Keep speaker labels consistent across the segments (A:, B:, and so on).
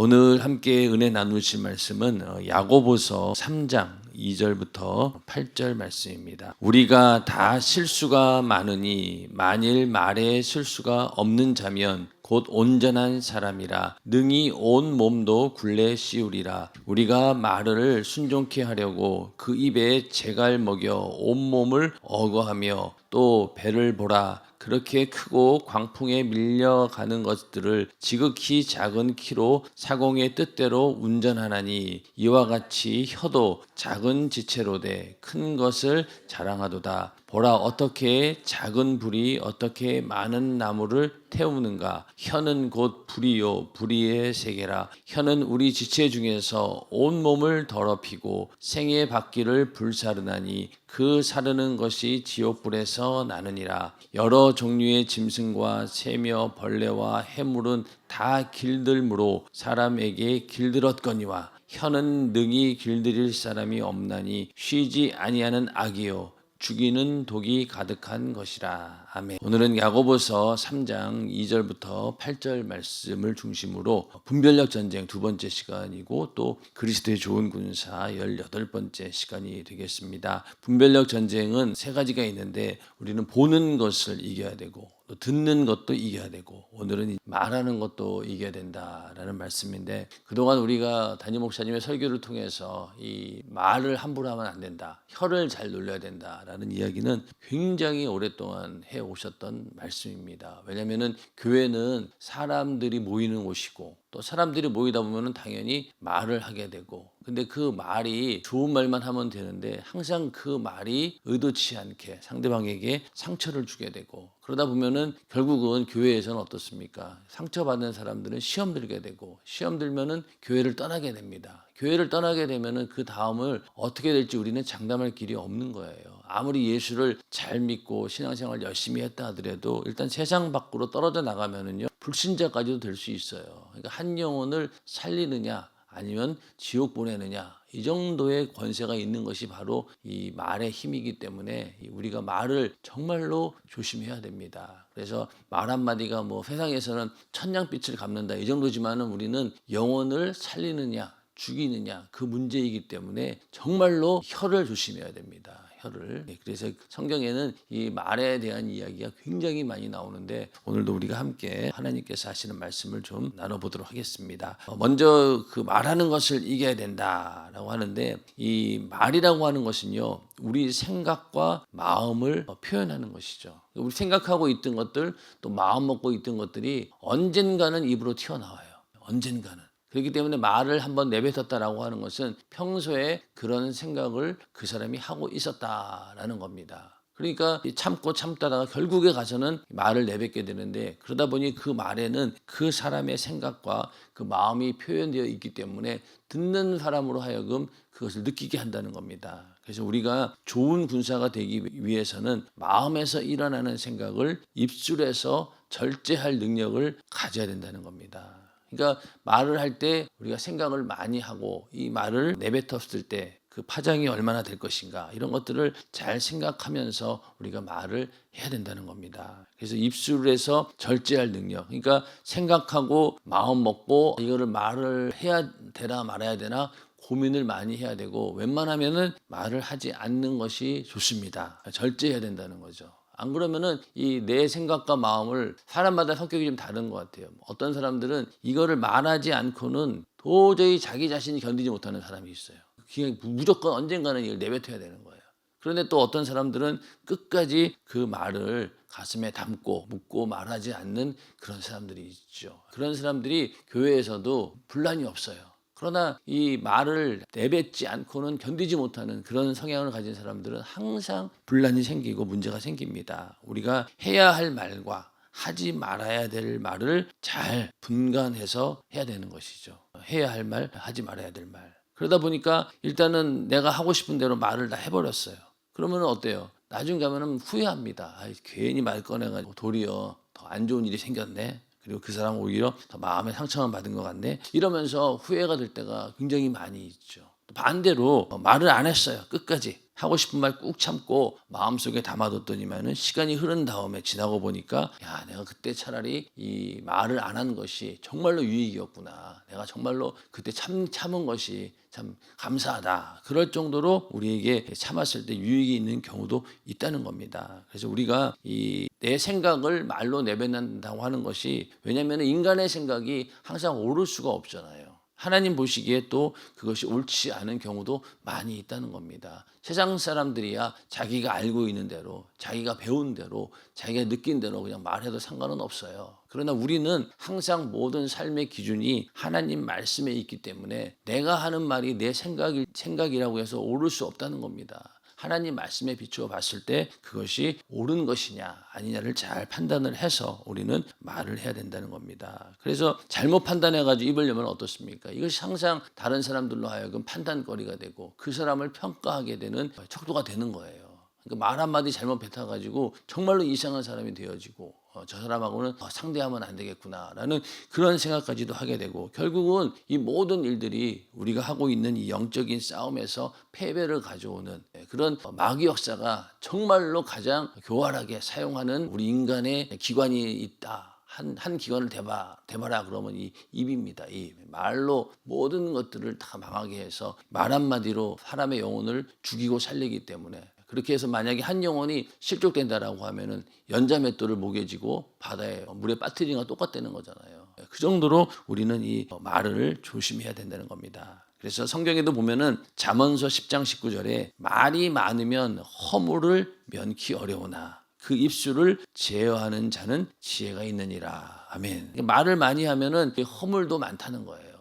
A: 오늘 함께 은혜 나누실 말씀은 야고보서 3장 2절부터 8절 말씀입니다. 우리가 다 실수가 많으니 만일 말에 실수가 없는 자면 곧 온전한 사람이라 능히 온 몸도 굴레 씌우리라. 우리가 말을 순종케 하려고 그 입에 재갈 먹여 온 몸을 어거하며 또 배를 보라. 그렇게 크고 광풍에 밀려가는 것들을 지극히 작은 키로 사공의 뜻대로 운전하나니 이와 같이 혀도 작은 지체로되 큰 것을 자랑하도다. 보라, 어떻게 작은 불이 어떻게 많은 나무를 태우는가. 혀는 곧 불이요 불의의 세계라. 혀는 우리 지체 중에서 온 몸을 더럽히고 생의 바퀴를 불사르나니 그 사르는 것이 지옥불에서 나느니라. 여러 종류의 짐승과 새며 벌레와 해물은 다 길들므로 사람에게 길들었거니와 혀는 능히 길들일 사람이 없나니 쉬지 아니하는 악이요 죽이는 독이 가득한 것이라. 아멘. 오늘은 야고보서 3장 2절부터 8절 말씀을 중심으로 분별력 전쟁 두 번째 시간이고 또 그리스도의 좋은 군사 18번째 시간이 되겠습니다. 분별력 전쟁은 세 가지가 있는데 우리는 보는 것을 이겨야 되고 또 듣는 것도 이겨야 되고 오늘은 말하는 것도 이겨야 된다라는 말씀인데, 그동안 우리가 담임 목사님의 설교를 통해서 이 말을 함부로 하면 안 된다, 혀를 잘 놀려야 된다라는 이야기는 굉장히 오랫동안 해오셨던 말씀입니다. 왜냐하면 교회는 사람들이 모이는 곳이고 또 사람들이 모이다 보면 당연히 말을 하게 되고, 근데 그 말이 좋은 말만 하면 되는데 항상 그 말이 의도치 않게 상대방에게 상처를 주게 되고, 그러다 보면은 결국은 교회에서는 어떻습니까? 상처받는 사람들은 시험 들게 되고, 시험 들면은 교회를 떠나게 됩니다. 교회를 떠나게 되면은 그 다음을 어떻게 될지 우리는 장담할 길이 없는 거예요. 아무리 예수를 잘 믿고 신앙생활 열심히 했다 하더라도 일단 세상 밖으로 떨어져 나가면은요 불신자까지도 될 수 있어요. 그러니까 한 영혼을 살리느냐 아니면 지옥 보내느냐, 이 정도의 권세가 있는 것이 바로 이 말의 힘이기 때문에 우리가 말을 정말로 조심해야 됩니다. 그래서 말 한마디가 뭐 세상에서는 천냥빛을 갚는다 이 정도지만은 우리는 영혼을 살리느냐 죽이느냐 그 문제이기 때문에 정말로 혀를 조심해야 됩니다. 혀를. 그래서 성경에는 이 말에 대한 이야기가 굉장히 많이 나오는데 오늘도 우리가 함께 하나님께서 하시는 말씀을 좀 나눠보도록 하겠습니다. 먼저 그 말하는 것을 이겨야 된다라고 하는데, 이 말이라고 하는 것은요 우리 생각과 마음을 표현하는 것이죠. 우리 생각하고 있던 것들 또 마음 먹고 있던 것들이 언젠가는 입으로 튀어나와요. 언젠가는. 그렇기 때문에 말을 한번 내뱉었다라고 하는 것은 평소에 그런 생각을 그 사람이 하고 있었다라는 겁니다. 그러니까 참고 참다가 결국에 가서는 말을 내뱉게 되는데, 그러다 보니 그 말에는 그 사람의 생각과 그 마음이 표현되어 있기 때문에 듣는 사람으로 하여금 그것을 느끼게 한다는 겁니다. 그래서 우리가 좋은 군사가 되기 위해서는 마음에서 일어나는 생각을 입술에서 절제할 능력을 가져야 된다는 겁니다. 그러니까 말을 할 때 우리가 생각을 많이 하고 이 말을 내뱉었을 때 그 파장이 얼마나 될 것인가 이런 것들을 잘 생각하면서 우리가 말을 해야 된다는 겁니다. 그래서 입술에서 절제할 능력, 그러니까 생각하고 마음 먹고 이거를 말을 해야 되나 말아야 되나 고민을 많이 해야 되고, 웬만하면은 말을 하지 않는 것이 좋습니다. 절제해야 된다는 거죠. 안 그러면은 이 내 생각과 마음을, 사람마다 성격이 좀 다른 것 같아요. 어떤 사람들은 이거를 말하지 않고는 도저히 자기 자신이 견디지 못하는 사람이 있어요. 그냥 무조건 언젠가는 이걸 내뱉어야 되는 거예요. 그런데 또 어떤 사람들은 끝까지 그 말을 가슴에 담고 묻고 말하지 않는 그런 사람들이 있죠. 그런 사람들이 교회에서도 분란이 없어요. 그러나 이 말을 내뱉지 않고는 견디지 못하는 그런 성향을 가진 사람들은 항상 분란이 생기고 문제가 생깁니다. 우리가 해야 할 말과 하지 말아야 될 말을 잘 분간해서 해야 되는 것이죠. 해야 할 말, 하지 말아야 될 말. 그러다 보니까 일단은 내가 하고 싶은 대로 말을 다 해버렸어요. 그러면 어때요? 나중 가면은 후회합니다. 괜히 말 꺼내가지고 도리어 더 안 좋은 일이 생겼네. 그리고 그 사람은 오히려 더 마음에 상처만 받은 것 같네. 이러면서 후회가 될 때가 굉장히 많이 있죠. 반대로 말을 안 했어요. 끝까지. 하고 싶은 말 꾹 참고 마음속에 담아뒀더니만은 시간이 흐른 다음에 지나고 보니까 야, 내가 그때 차라리 이 말을 안 한 것이 정말로 유익이었구나. 내가 정말로 그때 참은 것이 참 감사하다. 그럴 정도로 우리에게 참았을 때 유익이 있는 경우도 있다는 겁니다. 그래서 우리가 이 내 생각을 말로 내뱉는다고 하는 것이, 왜냐하면 인간의 생각이 항상 옳을 수가 없잖아요. 하나님 보시기에 또 그것이 옳지 않은 경우도 많이 있다는 겁니다. 세상 사람들이야 자기가 알고 있는 대로, 자기가 배운 대로, 자기가 느낀 대로 그냥 말해도 상관은 없어요. 그러나 우리는 항상 모든 삶의 기준이 하나님 말씀에 있기 때문에 내가 하는 말이 내 생각이라고 해서 옳을 수 없다는 겁니다. 하나님 말씀에 비추어 봤을 때 그것이 옳은 것이냐 아니냐를 잘 판단을 해서 우리는 말을 해야 된다는 겁니다. 그래서 잘못 판단해가지고 입을 열면 어떻습니까? 이것이 항상 다른 사람들로 하여금 판단거리가 되고 그 사람을 평가하게 되는 척도가 되는 거예요. 그러니까 말 한마디 잘못 뱉어가지고 정말로 이상한 사람이 되어지고 저 사람하고는 상대하면 안 되겠구나라는 그런 생각까지도 하게 되고, 결국은 이 모든 일들이 우리가 하고 있는 이 영적인 싸움에서 패배를 가져오는 그런 마귀 역사가 정말로 가장 교활하게 사용하는 우리 인간의 기관이 있다. 한 기관을 대봐라 그러면 이 입입니다. 이 말로 모든 것들을 다 망하게 해서 말 한마디로 사람의 영혼을 죽이고 살리기 때문에, 그렇게 해서 만약에 한 영혼이 실족된다라고 하면은 연자맷돌을 목에 쥐고 바다에 물에 빠뜨리는 거 똑같다는 거잖아요. 그 정도로 우리는 이 말을 조심해야 된다는 겁니다. 그래서 성경에도 보면은 잠언서 10장 19절에 말이 많으면 허물을 면키 어려우나 그 입술을 제어하는 자는 지혜가 있느니라. 아멘. 말을 많이 하면은 허물도 많다는 거예요.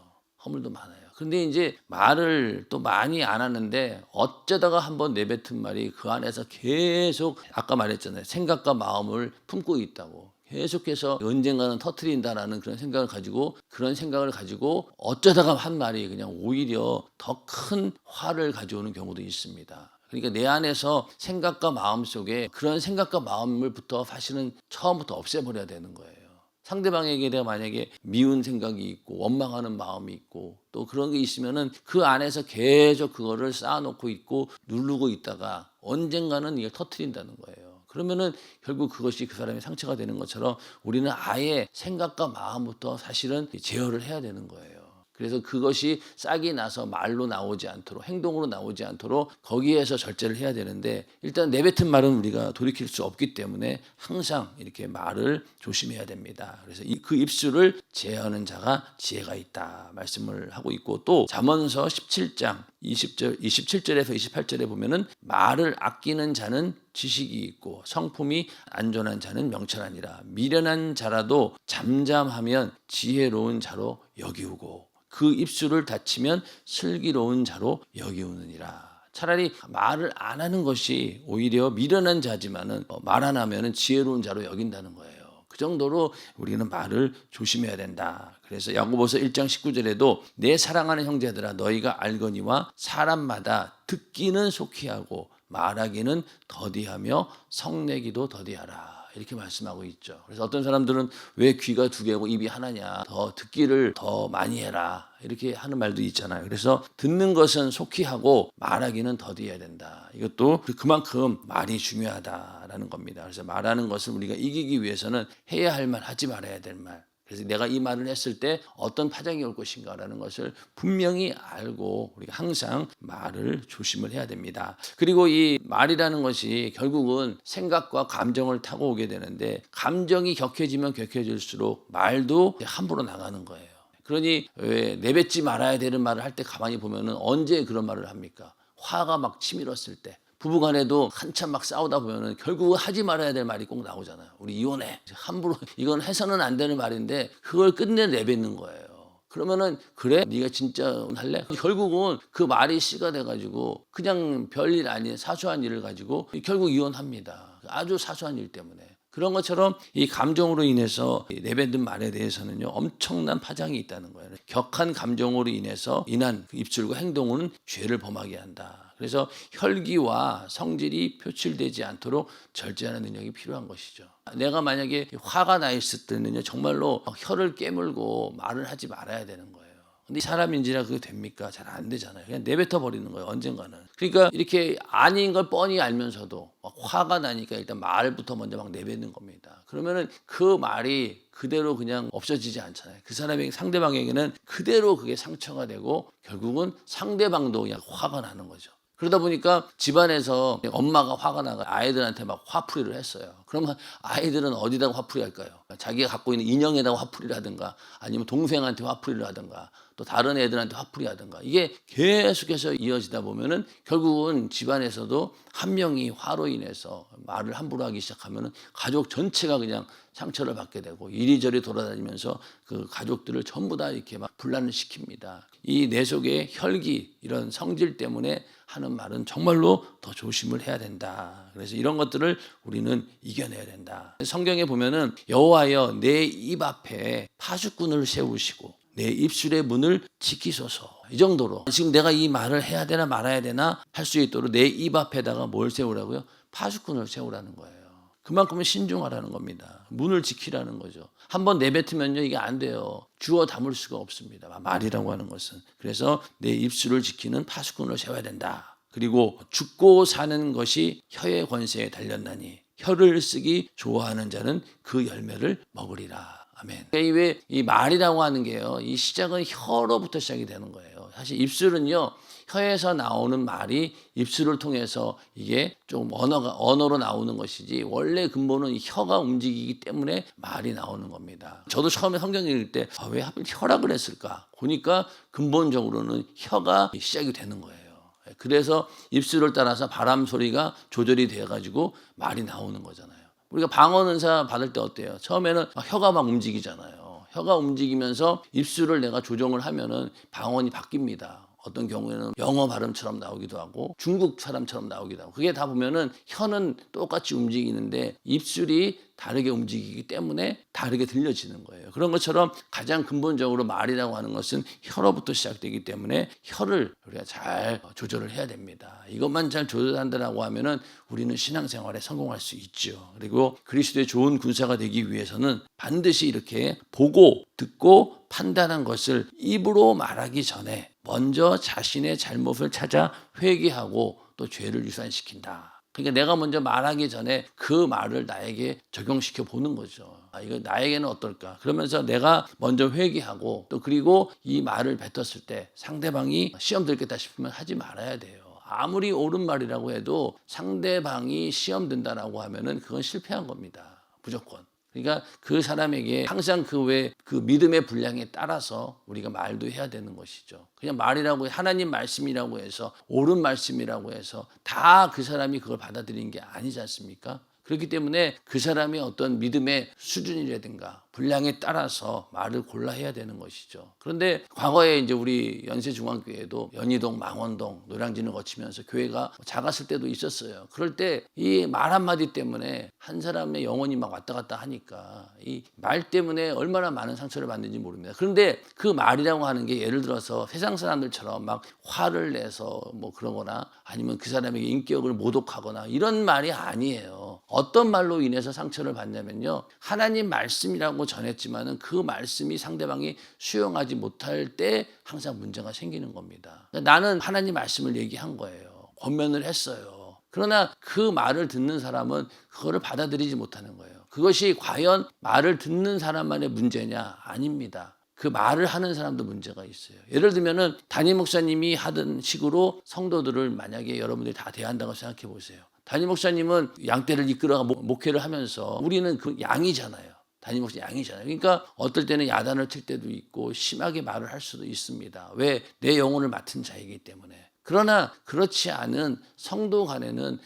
A: 허물도 많아요. 근데 이제 말을 또 많이 안 하는데 어쩌다가 한번 내뱉은 말이 그 안에서 계속, 아까 말했잖아요. 생각과 마음을 품고 있다고. 계속해서 언젠가는 터트린다라는 그런 생각을 가지고 어쩌다가 한 말이 그냥 오히려 더 큰 화를 가져오는 경우도 있습니다. 그러니까 내 안에서 생각과 마음 속에 그런 생각과 마음을부터 사실은 처음부터 없애버려야 되는 거예요. 상대방에게 내가 만약에 미운 생각이 있고 원망하는 마음이 있고 또 그런 게 있으면은 그 안에서 계속 그거를 쌓아놓고 있고 누르고 있다가 언젠가는 이걸 터트린다는 거예요. 그러면은 결국 그것이 그 사람의 상처가 되는 것처럼 우리는 아예 생각과 마음부터 사실은 제어를 해야 되는 거예요. 그래서 그것이 싹이 나서 말로 나오지 않도록, 행동으로 나오지 않도록 거기에서 절제를 해야 되는데, 일단 내뱉은 말은 우리가 돌이킬 수 없기 때문에 항상 이렇게 말을 조심해야 됩니다. 그래서 그 입술을 제어하는 자가 지혜가 있다 말씀을 하고 있고, 또 잠언서 17장 27절에서 28절에 보면은 말을 아끼는 자는 지식이 있고 성품이 안전한 자는 명철하니라. 미련한 자라도 잠잠하면 지혜로운 자로 여기우고 그 입술을 닫히면 슬기로운 자로 여기우느니라. 차라리 말을 안 하는 것이 오히려 미련한 자지만은 말 안 하면은 지혜로운 자로 여긴다는 거예요. 그 정도로 우리는 말을 조심해야 된다. 그래서 야고보서 1장 19절에도 내 사랑하는 형제들아 너희가 알거니와 사람마다 듣기는 속히 하고 말하기는 더디하며 성내기도 더디하라. 이렇게 말씀하고 있죠. 그래서 어떤 사람들은 왜 귀가 두 개고 입이 하나냐, 더 듣기를 더 많이 해라, 이렇게 하는 말도 있잖아요. 그래서 듣는 것은 속히 하고 말하기는 더디해야 된다. 이것도 그만큼 말이 중요하다라는 겁니다. 그래서 말하는 것을 우리가 이기기 위해서는 해야 할 말, 하지 말아야 될 말, 그래서 내가 이 말을 했을 때 어떤 파장이 올 것인가라는 것을 분명히 알고 우리가 항상 말을 조심을 해야 됩니다. 그리고 이 말이라는 것이 결국은 생각과 감정을 타고 오게 되는데, 감정이 격해지면 격해질수록 말도 함부로 나가는 거예요. 그러니 왜 내뱉지 말아야 되는 말을 할 때 가만히 보면은 언제 그런 말을 합니까? 화가 막 치밀었을 때, 부부간에도 한참 막 싸우다 보면은 결국 하지 말아야 될 말이 꼭 나오잖아요. 우리 이혼해. 함부로 이건 해서는 안 되는 말인데 그걸 끝내 내뱉는 거예요. 그러면은 그래? 네가 진짜 할래? 결국은 그 말이 씨가 돼가지고 그냥 별일 아닌 사소한 일을 가지고 결국 이혼합니다. 아주 사소한 일 때문에. 그런 것처럼 이 감정으로 인해서 내뱉는 말에 대해서는요 엄청난 파장이 있다는 거예요. 격한 감정으로 인한 그 입술과 행동은 죄를 범하게 한다. 그래서 혈기와 성질이 표출되지 않도록 절제하는 능력이 필요한 것이죠. 내가 만약에 화가 나 있을 때는요 정말로 혀를 깨물고 말을 하지 말아야 되는 거예요. 근데 사람인지라 그게 됩니까? 잘 안 되잖아요. 그냥 내뱉어 버리는 거예요. 언젠가는. 그러니까 이렇게 아닌 걸 뻔히 알면서도 막 화가 나니까 일단 말부터 먼저 막 내뱉는 겁니다. 그러면은 그 말이 그대로 그냥 없어지지 않잖아요. 그 사람에게 상대방에게는 그대로 그게 상처가 되고 결국은 상대방도 그냥 화가 나는 거죠. 그러다 보니까 집안에서 엄마가 화가 나가 아이들한테 막 화풀이를 했어요. 그러면 아이들은 어디다가 화풀이 할까요? 자기가 갖고 있는 인형에다가 화풀이를 하든가 아니면 동생한테 화풀이를 하든가 또 다른 애들한테 화풀이 하든가 이게 계속해서 이어지다 보면은 결국은 집안에서도 한 명이 화로 인해서 말을 함부로 하기 시작하면은 가족 전체가 그냥 상처를 받게 되고 이리저리 돌아다니면서 그 가족들을 전부 다 이렇게 막 분란을 시킵니다. 이 내 속의 혈기 이런 성질 때문에 하는 말은 정말로 더 조심을 해야 된다. 그래서 이런 것들을 우리는 이겨내야 된다. 성경에 보면은 여호와여 내 입 앞에 파수꾼을 세우시고 내 입술의 문을 지키소서. 이 정도로 지금 내가 이 말을 해야 되나 말아야 되나 할 수 있도록 내 입 앞에다가 뭘 세우라고요? 파수꾼을 세우라는 거예요. 그만큼은 신중하라는 겁니다. 문을 지키라는 거죠. 한번 내뱉으면요 이게 안 돼요. 주워 담을 수가 없습니다. 말이라고 하는 것은. 그래서 내 입술을 지키는 파수꾼을 세워야 된다. 그리고 죽고 사는 것이 혀의 권세에 달렸나니 혀를 쓰기 좋아하는 자는 그 열매를 먹으리라. 아멘. 왜 이 말이라고 하는 게요. 이 시작은 혀로부터 시작이 되는 거예요. 사실 입술은요. 혀에서 나오는 말이 입술을 통해서 이게 좀 언어로 나오는 것이지 원래 근본은 혀가 움직이기 때문에 말이 나오는 겁니다. 저도 처음에 성경 읽을 때 왜 하필 혀라 그랬을까? 보니까 근본적으로는 혀가 시작이 되는 거예요. 그래서 입술을 따라서 바람 소리가 조절이 돼가지고 말이 나오는 거잖아요. 우리가 방언 은사 받을 때 어때요? 처음에는 혀가 막 움직이잖아요. 혀가 움직이면서 입술을 내가 조정을 하면은 방언이 바뀝니다. 어떤 경우에는 영어 발음처럼 나오기도 하고 중국 사람처럼 나오기도 하고 그게 다 보면은 혀는 똑같이 움직이는데 입술이 다르게 움직이기 때문에 다르게 들려지는 거예요. 그런 것처럼 가장 근본적으로 말이라고 하는 것은 혀로부터 시작되기 때문에 혀를 우리가 잘 조절을 해야 됩니다. 이것만 잘 조절한다라고 하면은 우리는 신앙생활에 성공할 수 있죠. 그리고 그리스도의 좋은 군사가 되기 위해서는 반드시 이렇게 보고 듣고 판단한 것을 입으로 말하기 전에 먼저 자신의 잘못을 찾아 회개하고 또 죄를 유산시킨다. 그러니까 내가 먼저 말하기 전에 그 말을 나에게 적용시켜 보는 거죠. 이거 나에게는 어떨까? 그러면서 내가 먼저 회개하고 또 그리고 이 말을 뱉었을 때 상대방이 시험 들겠다 싶으면 하지 말아야 돼요. 아무리 옳은 말이라고 해도 상대방이 시험 든다라고 하면은 그건 실패한 겁니다. 무조건. 그러니까 그 사람에게 항상 그 믿음의 분량에 따라서 우리가 말도 해야 되는 것이죠. 그냥 말이라고 하나님 말씀이라고 해서 옳은 말씀이라고 해서 다 그 사람이 그걸 받아들이는 게 아니지 않습니까? 그렇기 때문에 그 사람의 어떤 믿음의 수준이라든가 분량에 따라서 말을 골라 해야 되는 것이죠. 그런데 과거에 이제 우리 연세중앙교회도 연희동, 망원동, 노량진을 거치면서 교회가 작았을 때도 있었어요. 그럴 때 이 말 한마디 때문에 한 사람의 영혼이 막 왔다 갔다 하니까 이 말 때문에 얼마나 많은 상처를 받는지 모릅니다. 그런데 그 말이라고 하는 게 예를 들어서 세상 사람들처럼 막 화를 내서 뭐 그러거나 아니면 그 사람에게 인격을 모독하거나 이런 말이 아니에요. 어떤 말로 인해서 상처를 받냐면요. 하나님 말씀이라고 전했지만은 그 말씀이 상대방이 수용하지 못할 때 항상 문제가 생기는 겁니다. 나는 하나님 말씀을 얘기한 거예요. 권면을 했어요. 그러나 그 말을 듣는 사람은 그거를 받아들이지 못하는 거예요. 그것이 과연 말을 듣는 사람만의 문제냐? 아닙니다. 그 말을 하는 사람도 문제가 있어요. 예를 들면은 담임 목사님이 하던 식으로 성도들을 만약에 여러분들이 다 대한다고 생각해 보세요. 담임 목사님은 양떼를 이끌어 목회를 하면서 우리는 그 양이잖아요. 담임 목사 양이잖아요. 그러니까 어떨 때는 야단을 칠 때도 있고 심하게 말을 할 수도 있습니다. 왜? 내 영혼을 맡은 자이기 때문에. 그러나 그렇지 않은 성도 간에는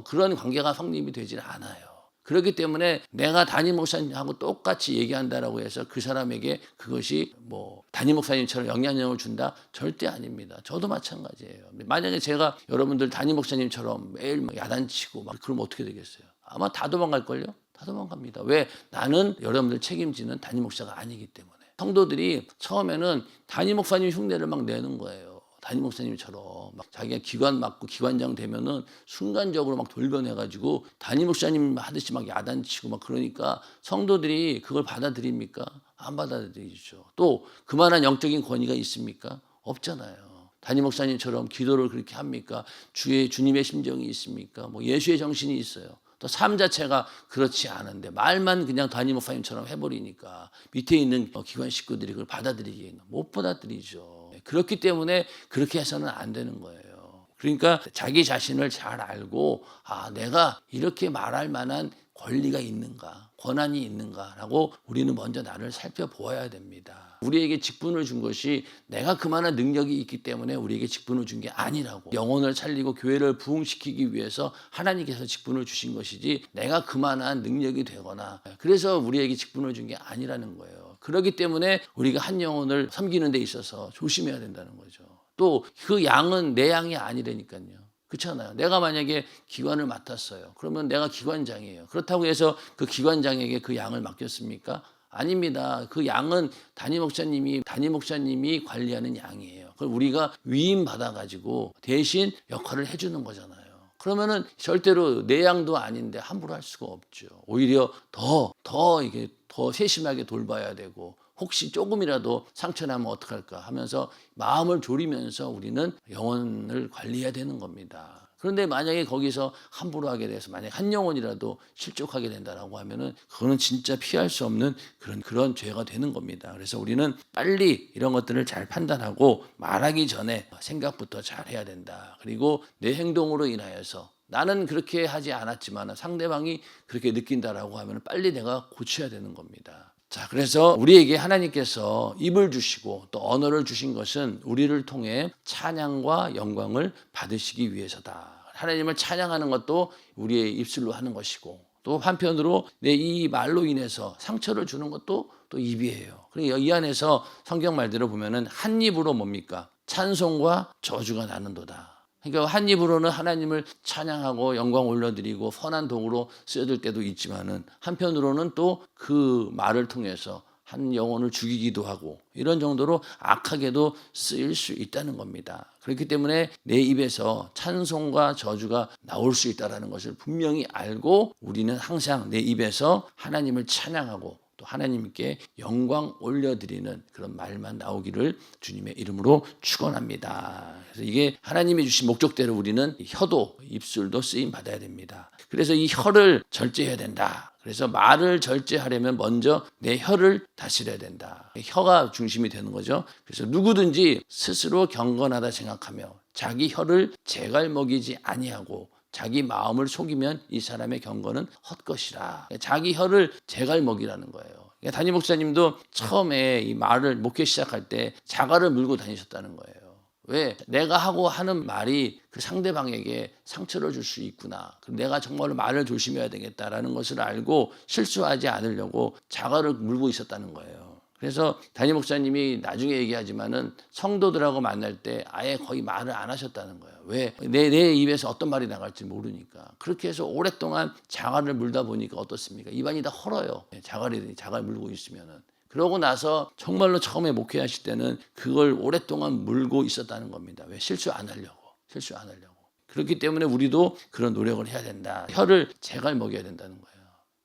A: 그런 관계가 성립이 되질 않아요. 그렇기 때문에 내가 담임 목사님하고 똑같이 얘기한다라고 해서 그 사람에게 그것이 뭐 담임 목사님처럼 영향력을 준다? 절대 아닙니다. 저도 마찬가지예요. 만약에 제가 여러분들 담임 목사님처럼 매일 야단치고 막 그러면 어떻게 되겠어요? 아마 다 도망갈걸요? 다 도망갑니다. 왜? 나는 여러분들 책임지는 담임 목사가 아니기 때문에. 성도들이 처음에는 담임 목사님 흉내를 막 내는 거예요.
B: 담임 목사님처럼 막 자기가 기관 맡고 기관장 되면은 순간적으로 막 돌변해가지고 담임 목사님 하듯이 막 야단치고 막 그러니까 성도들이 그걸 받아들입니까? 안 받아들이죠. 또 그만한 영적인 권위가 있습니까? 없잖아요. 담임 목사님처럼 기도를 그렇게 합니까? 주님의 심정이 있습니까? 뭐 예수의 정신이 있어요. 또 삶 자체가 그렇지 않은데 말만 그냥 담임 목사님처럼 해버리니까 밑에 있는 기관 식구들이 그걸 받아들이기에는 못 받아들이죠. 그렇기 때문에 그렇게 해서는 안 되는 거예요. 그러니까 자기 자신을 잘 알고 내가 이렇게 말할 만한 권리가 있는가, 권한이 있는가라고 우리는 먼저 나를 살펴보아야 됩니다. 우리에게 직분을 준 것이 내가 그만한 능력이 있기 때문에 우리에게 직분을 준 게 아니라고. 영혼을 살리고 교회를 부흥시키기 위해서 하나님께서 직분을 주신 것이지 내가 그만한 능력이 되거나 그래서 우리에게 직분을 준 게 아니라는 거예요. 그렇기 때문에 우리가 한 영혼을 섬기는 데 있어서 조심해야 된다는 거죠. 또 그 양은 내 양이 아니라니까요. 그렇잖아요. 내가 만약에 기관을 맡았어요. 그러면 내가 기관장이에요. 그렇다고 해서 그 기관장에게 그 양을 맡겼습니까? 아닙니다. 그 양은 담임 목사님이 관리하는 양이에요. 그걸 우리가 위임 받아가지고 대신 역할을 해주는 거잖아요. 그러면은 절대로 내 양도 아닌데 함부로 할 수가 없죠. 오히려 이게 더 세심하게 돌봐야 되고 혹시 조금이라도 상처나면 어떡할까 하면서 마음을 졸이면서 우리는 영혼을 관리해야 되는 겁니다. 그런데 만약에 거기서 함부로 하게 돼서 만약에 한 영혼이라도 실족하게 된다라고 하면은 그거는 진짜 피할 수 없는 그런 죄가 되는 겁니다. 그래서 우리는 빨리 이런 것들을 잘 판단하고 말하기 전에 생각부터 잘 해야 된다. 그리고 내 행동으로 인하여서 나는 그렇게 하지 않았지만 상대방이 그렇게 느낀다라고 하면 빨리 내가 고쳐야 되는 겁니다. 자, 그래서 우리에게 하나님께서 입을 주시고 또 언어를 주신 것은 우리를 통해 찬양과 영광을 받으시기 위해서다. 하나님을 찬양하는 것도 우리의 입술로 하는 것이고 또 한편으로 내 이 말로 인해서 상처를 주는 것도 또 입이에요. 그리고 이 안에서 성경 말대로 보면은 한 입으로 뭡니까? 찬송과 저주가 나는도다. 그러니까 한 입으로는 하나님을 찬양하고 영광 올려드리고 선한 도구로 쓰여질 때도 있지만은 한편으로는 또 그 말을 통해서 한 영혼을 죽이기도 하고 이런 정도로 악하게도 쓰일 수 있다는 겁니다. 그렇기 때문에 내 입에서 찬송과 저주가 나올 수 있다는 것을 분명히 알고 우리는 항상 내 입에서 하나님을 찬양하고 또 하나님께 영광 올려드리는 그런 말만 나오기를 주님의 이름으로 축원합니다. 그래서 이게 하나님이 주신 목적대로 우리는 혀도 입술도 쓰임 받아야 됩니다. 그래서 이 혀를 절제해야 된다. 그래서 말을 절제하려면 먼저 내 혀를 다스려야 된다. 혀가 중심이 되는 거죠. 그래서 누구든지 스스로 경건하다 생각하며 자기 혀를 제갈먹이지 아니하고 자기 마음을 속이면 이 사람의 경건은 헛것이라. 자기 혀를 제갈먹이라는 거예요. 그러니까 담임 목사님도 처음에 이 말을 목회 시작할 때 자갈을 물고 다니셨다는 거예요. 왜? 내가 하고 하는 말이 그 상대방에게 상처를 줄 수 있구나. 내가 정말로 말을 조심해야 되겠다라는 것을 알고 실수하지 않으려고 자갈을 물고 있었다는 거예요. 그래서 담임 목사님이 나중에 얘기하지만은 성도들하고 만날 때 아예 거의 말을 안 하셨다는 거예요. 왜? 내 입에서 어떤 말이 나갈지 모르니까. 그렇게 해서 오랫동안 자갈을 물다 보니까 어떻습니까? 입안이 다 헐어요. 자갈 물고 있으면은. 그러고 나서 정말로 처음에 목회하실 때는 그걸 오랫동안 물고 있었다는 겁니다. 왜? 실수 안 하려고. 그렇기 때문에 우리도 그런 노력을 해야 된다. 혀를 제갈 먹여야 된다는 거예요.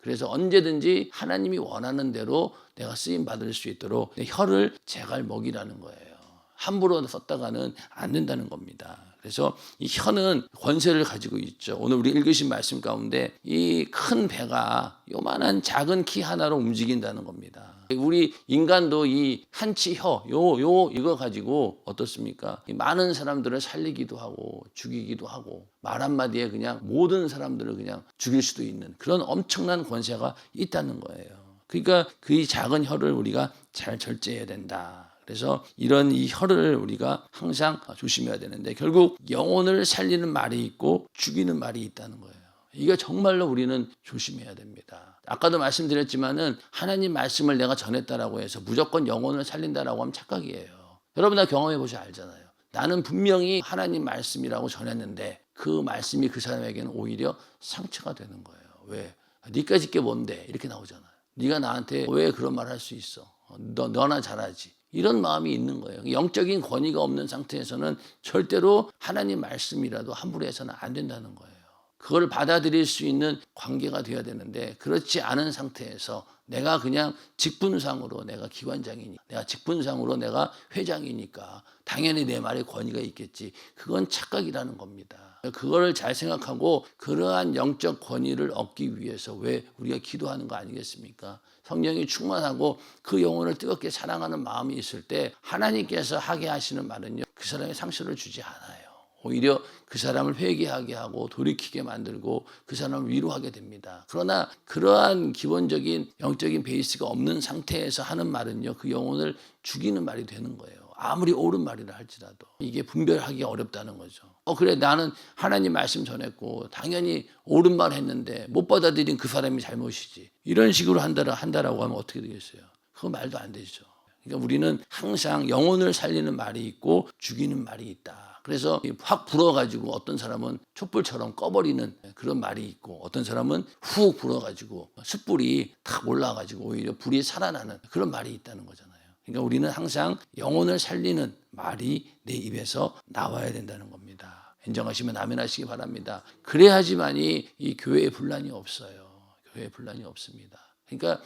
B: 그래서 언제든지 하나님이 원하는 대로 내가 쓰임 받을 수 있도록 내 혀를 제갈 먹이라는 거예요. 함부로 썼다가는 안 된다는 겁니다. 그래서 이 혀는 권세를 가지고 있죠. 오늘 우리 읽으신 말씀 가운데 이 큰 배가 요만한 작은 키 하나로 움직인다는 겁니다. 우리 인간도 이 한치 혀, 이거 가지고 어떻습니까? 많은 사람들을 살리기도 하고 죽이기도 하고 말 한마디에 그냥 모든 사람들을 그냥 죽일 수도 있는 그런 엄청난 권세가 있다는 거예요. 그러니까 그 작은 혀를 우리가 잘 절제해야 된다. 그래서 이런 이 혀를 우리가 항상 조심해야 되는데 결국 영혼을 살리는 말이 있고 죽이는 말이 있다는 거예요. 이게 정말로 우리는 조심해야 됩니다. 아까도 말씀드렸지만은 하나님 말씀을 내가 전했다라고 해서 무조건 영혼을 살린다라고 하면 착각이에요. 여러분 다 경험해 보셔 알잖아요. 나는 분명히 하나님 말씀이라고 전했는데 그 말씀이 그 사람에게는 오히려 상처가 되는 거예요. 왜? 니까짓 게 뭔데? 이렇게 나오잖아요. 네가 나한테 왜 그런 말 할 수 있어? 너나 잘하지. 이런 마음이 있는 거예요. 영적인 권위가 없는 상태에서는 절대로 하나님 말씀이라도 함부로 해서는 안 된다는 거예요. 그걸 받아들일 수 있는 관계가 되어야 되는데 그렇지 않은 상태에서 내가 그냥 직분상으로 내가 기관장이니까 내가 직분상으로 내가 회장이니까 당연히 내 말에 권위가 있겠지. 그건 착각이라는 겁니다. 그거를 잘 생각하고 그러한 영적 권위를 얻기 위해서 왜 우리가 기도하는 거 아니겠습니까? 성령이 충만하고 그 영혼을 뜨겁게 사랑하는 마음이 있을 때 하나님께서 하게 하시는 말은요. 그 사람의 상처를 주지 않아요. 오히려 그 사람을 회개하게 하고 돌이키게 만들고 그 사람을 위로하게 됩니다. 그러나 그러한 기본적인 영적인 베이스가 없는 상태에서 하는 말은요. 그 영혼을 죽이는 말이 되는 거예요. 아무리 옳은 말이라 할지라도 이게 분별하기 어렵다는 거죠. 그래 나는 하나님 말씀 전했고 당연히 옳은 말 했는데 못 받아들인 그 사람이 잘못이지. 이런 식으로 한다라고 하면 어떻게 되겠어요? 그거 말도 안 되죠. 그러니까 우리는 항상 영혼을 살리는 말이 있고 죽이는 말이 있다. 그래서 확 불어가지고 어떤 사람은 촛불처럼 꺼버리는 그런 말이 있고 어떤 사람은 훅 불어가지고 숯불이 탁 올라가지고 오히려 불이 살아나는 그런 말이 있다는 거잖아요. 그러니까 우리는 항상 영혼을 살리는 말이 내 입에서 나와야 된다는 겁니다. 인정하시면 아멘 하시기 바랍니다. 그래야지만이 이 교회에 분란이 없어요. 교회에 분란이 없습니다. 그러니까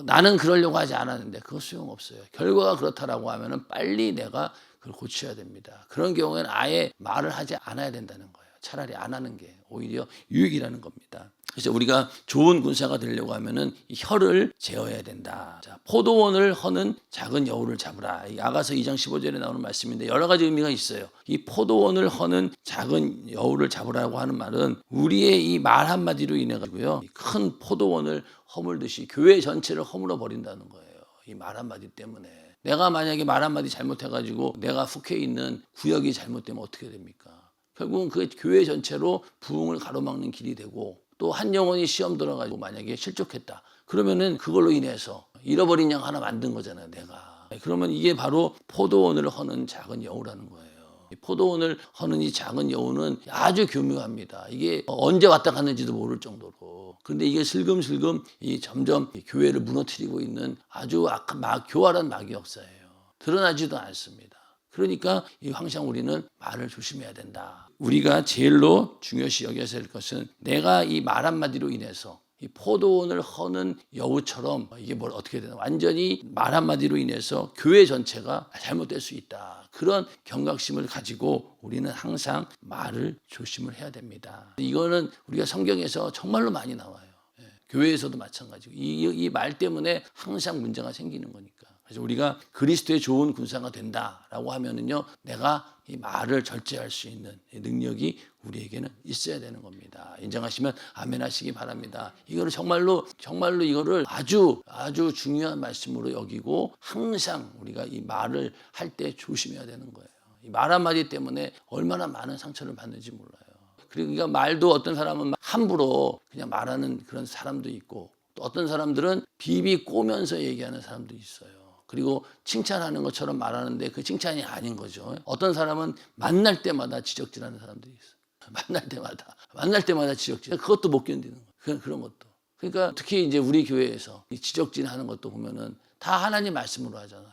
B: 나는 그러려고 하지 않았는데 그거 소용없어요. 결과가 그렇다라고 하면은 빨리 내가 그걸 고쳐야 됩니다. 그런 경우에는 아예 말을 하지 않아야 된다는 거예요. 차라리 안 하는 게 오히려 유익이라는 겁니다. 그래서 우리가 좋은 군사가 되려고 하면은 이 혀를 제어해야 된다. 자, 포도원을 허는 작은 여우를 잡으라. 이 아가서 2장 15절에 나오는 말씀인데 여러 가지 의미가 있어요. 이 포도원을 허는 작은 여우를 잡으라고 하는 말은 우리의 이 말 한마디로 인해 가지고요. 큰 포도원을 허물듯이 교회 전체를 허물어 버린다는 거예요. 이 말 한마디 때문에. 내가 만약에 말 한마디 잘못해가지고 내가 속해 있는 구역이 잘못되면 어떻게 됩니까? 결국은 그 교회 전체로 부흥을 가로막는 길이 되고 또 한 영혼이 시험 들어가지고 만약에 실족했다. 그러면은 그걸로 인해서 잃어버린 양 하나 만든 거잖아요, 내가. 그러면 이게 바로 포도원을 허는 작은 여우라는 거예요. 포도원을 허는 이 작은 여우는 아주 교묘합니다. 이게 언제 왔다 갔는지도 모를 정도로. 그런데 이게 슬금슬금 점점 교회를 무너뜨리고 있는 아주 악한 교활한 마귀 역사예요. 드러나지도 않습니다. 그러니까 항상 우리는 말을 조심해야 된다. 우리가 제일로 중요시 여겨야 할 것은 내가 이 말 한마디로 인해서 이 포도원을 허는 여우처럼 이게 어떻게 되나 완전히 말 한마디로 인해서 교회 전체가 잘못될 수 있다. 그런 경각심을 가지고 우리는 항상 말을 조심을 해야 됩니다. 이거는 우리가 성경에서 정말로 많이 나와요. 교회에서도 마찬가지고 이 말 때문에 항상 문제가 생기는 거니까. 그래서 우리가 그리스도의 좋은 군사가 된다라고 하면은요, 내가 이 말을 절제할 수 있는 능력이 우리에게는 있어야 되는 겁니다. 인정하시면 아멘 하시기 바랍니다. 이거를 정말로 이거를 아주 중요한 말씀으로 여기고 항상 우리가 이 말을 할 때 조심해야 되는 거예요. 이 말 한마디 때문에 얼마나 많은 상처를 받는지 몰라요. 그러니까 말도 어떤 사람은 함부로 그냥 말하는 그런 사람도 있고 또 어떤 사람들은 비비 꼬면서 얘기하는 사람도 있어요. 그리고 칭찬하는 것처럼 말하는데 그 칭찬이 아닌 거죠. 어떤 사람은 만날 때마다 지적질하는 사람들이 있어요. 만날 때마다 지적질. 그것도 못 견디는 거예요. 그런 것도. 그러니까 특히 이제 우리 교회에서 이 지적질하는 것도 보면은 다 하나님 말씀으로 하잖아요.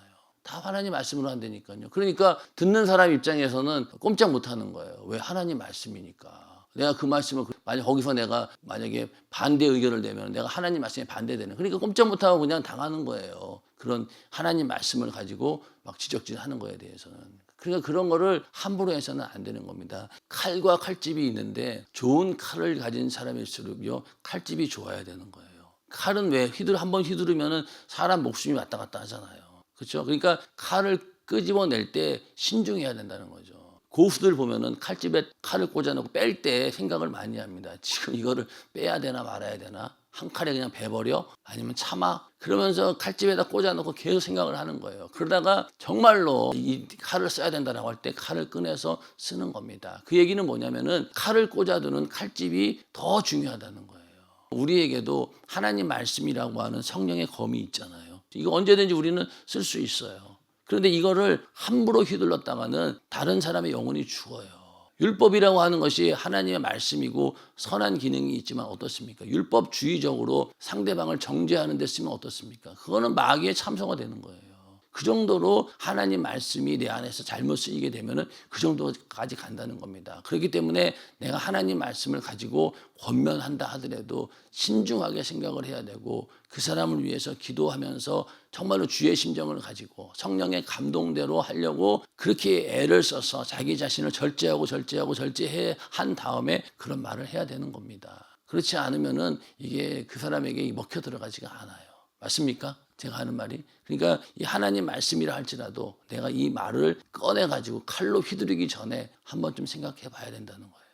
B: 다 하나님 말씀으로 한다니까요. 그러니까 듣는 사람 입장에서는 꼼짝 못 하는 거예요. 왜? 하나님 말씀이니까. 내가 그 말씀을 만약 거기서 내가 만약에 반대 의견을 내면 내가 하나님 말씀에 반대되는 그러니까 꼼짝 못하고 그냥 당하는 거예요. 그런 하나님 말씀을 가지고 막 지적질하는 거에 대해서는. 그러니까 그런 거를 함부로 해서는 안 되는 겁니다. 칼과 칼집이 있는데 좋은 칼을 가진 사람일수록요 칼집이 좋아야 되는 거예요. 칼은 왜 한번 휘두르면은 사람 목숨이 왔다 갔다 하잖아요. 그렇죠? 그러니까 칼을 끄집어낼 때 신중해야 된다는 거죠. 고수들 보면은 칼집에 칼을 꽂아놓고 뺄 때 생각을 많이 합니다. 지금 이거를 빼야 되나 말아야 되나? 한 칼에 그냥 베버려? 아니면 참아? 그러면서 칼집에다 꽂아놓고 계속 생각을 하는 거예요. 그러다가 정말로 이 칼을 써야 된다라고 할 때 칼을 꺼내서 쓰는 겁니다. 그 얘기는 뭐냐면은 칼을 꽂아두는 칼집이 더 중요하다는 거예요. 우리에게도 하나님 말씀이라고 하는 성령의 검이 있잖아요. 이거 언제든지 우리는 쓸 수 있어요. 그런데 이거를 함부로 휘둘렀다가는 다른 사람의 영혼이 죽어요. 율법이라고 하는 것이 하나님의 말씀이고 선한 기능이 있지만 어떻습니까? 율법주의적으로 상대방을 정죄하는 데 쓰면 어떻습니까? 그거는 마귀의 참소가 되는 거예요. 그 정도로 하나님 말씀이 내 안에서 잘못 쓰이게 되면은 그 정도까지 간다는 겁니다. 그렇기 때문에 내가 하나님 말씀을 가지고 권면한다 하더라도 신중하게 생각을 해야 되고 그 사람을 위해서 기도하면서 정말로 주의 심정을 가지고 성령의 감동대로 하려고 그렇게 애를 써서 자기 자신을 절제해 한 다음에 그런 말을 해야 되는 겁니다. 그렇지 않으면은 이게 그 사람에게 먹혀 들어가지가 않아요. 맞습니까? 제가 하는 말이. 그러니까 이 하나님 말씀이라 할지라도 내가 이 말을 꺼내가지고 칼로 휘두르기 전에 한 번쯤 생각해 봐야 된다는 거예요.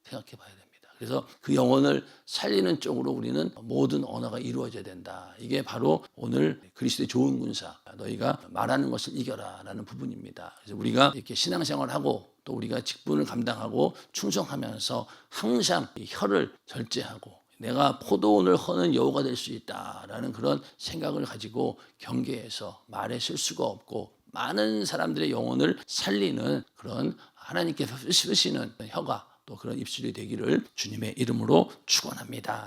B: 생각해 봐야 됩니다. 그래서 그 영혼을 살리는 쪽으로 우리는 모든 언어가 이루어져야 된다. 이게 바로 오늘 그리스도의 좋은 군사, 너희가 말하는 것을 이겨라 라는 부분입니다. 그래서 우리가 이렇게 신앙생활을 하고 또 우리가 직분을 감당하고 충성하면서 항상 이 혀를 절제하고 내가 포도원을 허는 여우가 될 수 있다라는 그런 생각을 가지고 경계해서 말에 실수가 없고 많은 사람들의 영혼을 살리는 그런 하나님께서 쓰시는 혀가 또 그런 입술이 되기를 주님의 이름으로 축원합니다.